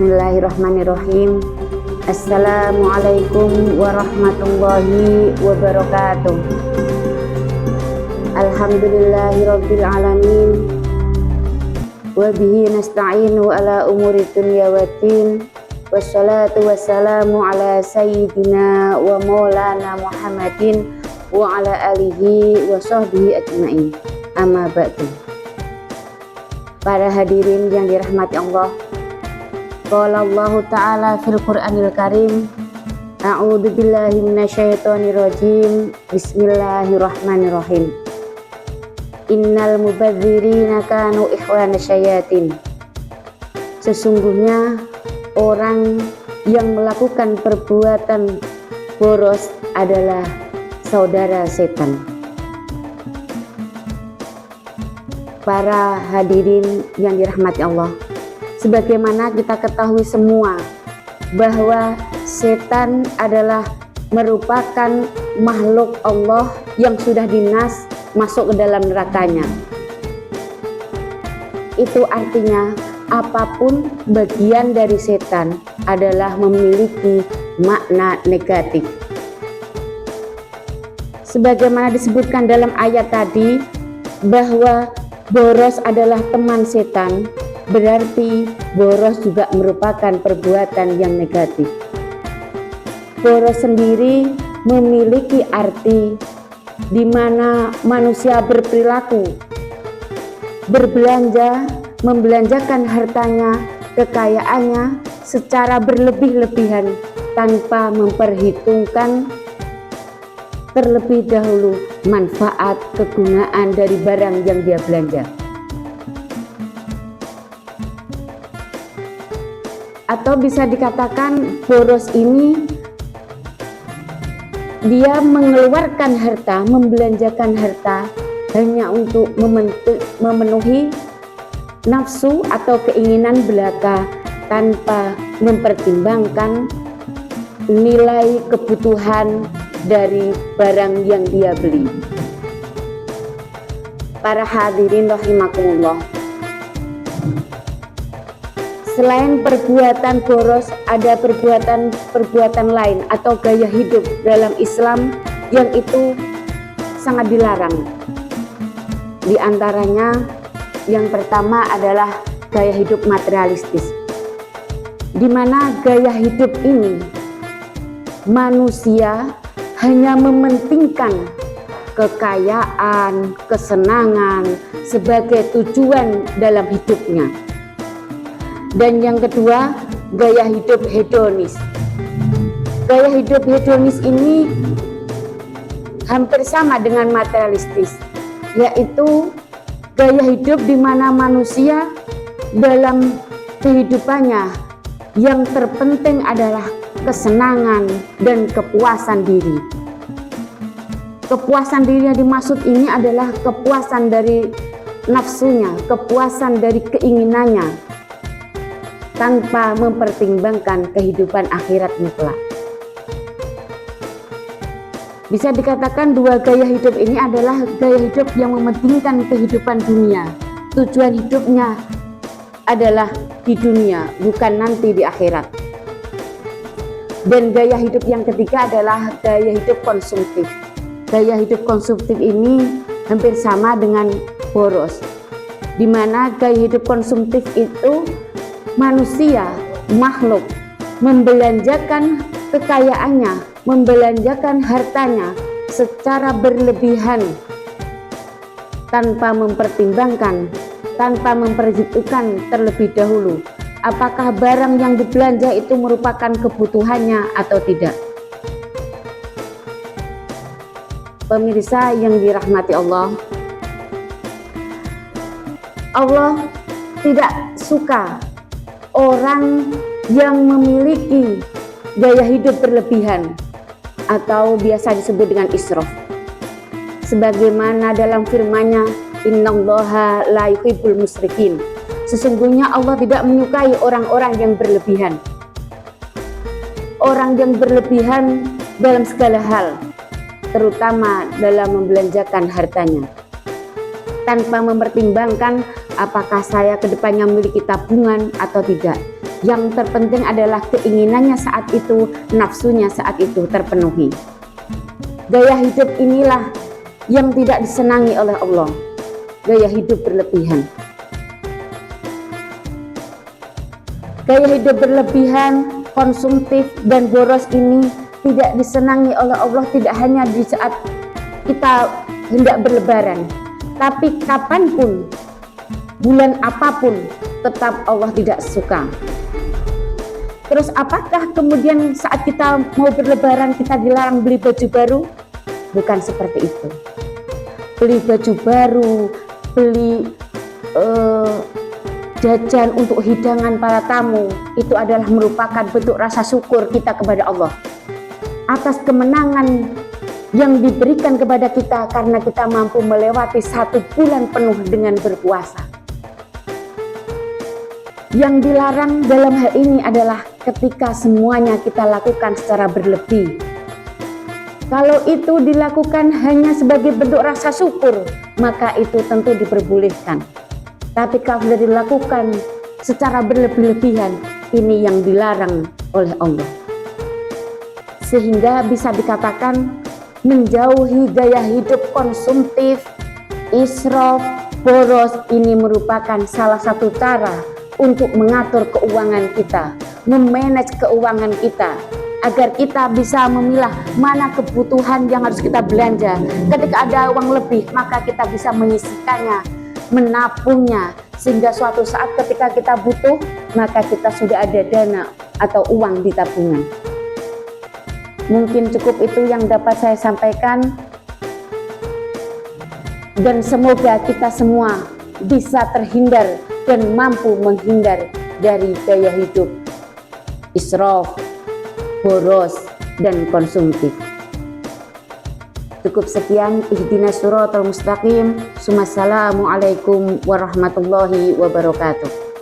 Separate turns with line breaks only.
Bismillahirrahmanirrahim. Assalamualaikum warahmatullahi wabarakatuh. Alhamdulillahirabbil alamin. Wa bihi nasta'inu ala umuri dunya waddin. Wassalatu wassalamu ala sayyidina wa maulana Muhammadin wa ala alihi wa sahbihi ajma'in. Amma ba'du. Para hadirin yang dirahmati Allah, qala Allah Ta'ala fil Qur'anil Karim, a'udzu billahi minasyaitonir rajim, bismillahirrahmanirrahim. Innal mubadzirina kanu ikhwana syayatin. Sesungguhnya orang yang melakukan perbuatan boros adalah saudara setan. Para hadirin yang dirahmati Allah, sebagaimana kita ketahui semua bahwa setan adalah merupakan makhluk Allah yang sudah dinas masuk ke dalam nerakanya. Itu artinya apapun bagian dari setan adalah memiliki makna negatif. Sebagaimana disebutkan dalam ayat tadi bahwa boros adalah teman setan, berarti boros juga merupakan perbuatan yang negatif. Boros sendiri memiliki arti di mana manusia berperilaku berbelanja, membelanjakan hartanya, kekayaannya secara berlebih-lebihan tanpa memperhitungkan terlebih dahulu manfaat kegunaan dari barang yang dia belanja. Atau bisa dikatakan boros ini dia mengeluarkan harta, membelanjakan harta hanya untuk memenuhi nafsu atau keinginan belaka tanpa mempertimbangkan nilai kebutuhan dari barang yang dia beli. Para hadirin rahimakumullah, selain perbuatan boros, ada perbuatan lain atau gaya hidup dalam Islam yang itu sangat dilarang. Di antaranya yang pertama adalah gaya hidup materialistis, di mana gaya hidup ini manusia hanya mementingkan kekayaan, kesenangan sebagai tujuan dalam hidupnya. Dan yang kedua, gaya hidup hedonis. Gaya hidup hedonis ini hampir sama dengan materialistis, yaitu gaya hidup di mana manusia dalam kehidupannya yang terpenting adalah kesenangan dan kepuasan diri. Kepuasan diri yang dimaksud ini adalah kepuasan dari nafsunya, kepuasan dari keinginannya, tanpa mempertimbangkan kehidupan akhirat mutlak. Bisa dikatakan dua gaya hidup ini adalah gaya hidup yang mementingkan kehidupan dunia. Tujuan hidupnya adalah di dunia, bukan nanti di akhirat. Dan gaya hidup yang ketiga adalah gaya hidup konsumtif. Gaya hidup konsumtif ini hampir sama dengan boros, di mana gaya hidup konsumtif itu manusia, makhluk, membelanjakan kekayaannya, membelanjakan hartanya secara berlebihan tanpa mempertimbangkan, tanpa memperhitungkan terlebih dahulu apakah barang yang dibelanja itu merupakan kebutuhannya atau tidak. Pemirsa yang dirahmati Allah, Allah tidak suka orang yang memiliki gaya hidup berlebihan atau biasa disebut dengan israf. Sebagaimana dalam firman-Nya, innallaha la yuhibbul musrifin. Sesungguhnya Allah tidak menyukai orang-orang yang berlebihan. Orang yang berlebihan dalam segala hal, terutama dalam membelanjakan hartanya, tanpa mempertimbangkan apakah saya kedepannya memiliki tabungan atau tidak. Yang terpenting adalah keinginannya saat itu, nafsunya saat itu terpenuhi. Gaya hidup inilah yang tidak disenangi oleh Allah, gaya hidup berlebihan. Gaya hidup berlebihan, konsumtif, dan boros ini tidak disenangi oleh Allah, tidak hanya di saat kita hendak berlebaran, tapi kapanpun, bulan apapun, tetap Allah tidak suka. Terus apakah kemudian saat kita mau berlebaran kita dilarang beli baju baru? Bukan seperti itu. Beli baju baru, beli jajan untuk hidangan para tamu, itu adalah merupakan bentuk rasa syukur kita kepada Allah atas kemenangan yang diberikan kepada kita karena kita mampu melewati 1 bulan penuh dengan berpuasa. Yang dilarang dalam hal ini adalah ketika semuanya kita lakukan secara berlebih. Kalau itu dilakukan hanya sebagai bentuk rasa syukur, maka itu tentu diperbolehkan. Tapi kalau sudah dilakukan secara berlebih-lebihan, ini yang dilarang oleh Allah. Sehingga bisa dikatakan menjauhi gaya hidup konsumtif, israf, boros ini merupakan salah satu cara untuk mengatur keuangan kita, memanage keuangan kita, agar kita bisa memilah mana kebutuhan yang harus kita belanja. Ketika ada uang lebih, maka kita bisa menyisihkannya, menabungnya, sehingga suatu saat ketika kita butuh, maka kita sudah ada dana atau uang di tabungan. Mungkin cukup itu yang dapat saya sampaikan, dan semoga kita semua bisa terhindar dan mampu menghindar dari gaya hidup israf, boros, dan konsumtif. Cukup sekian, ihdinas siratal mustaqim. Assalamualaikum warahmatullahi wabarakatuh.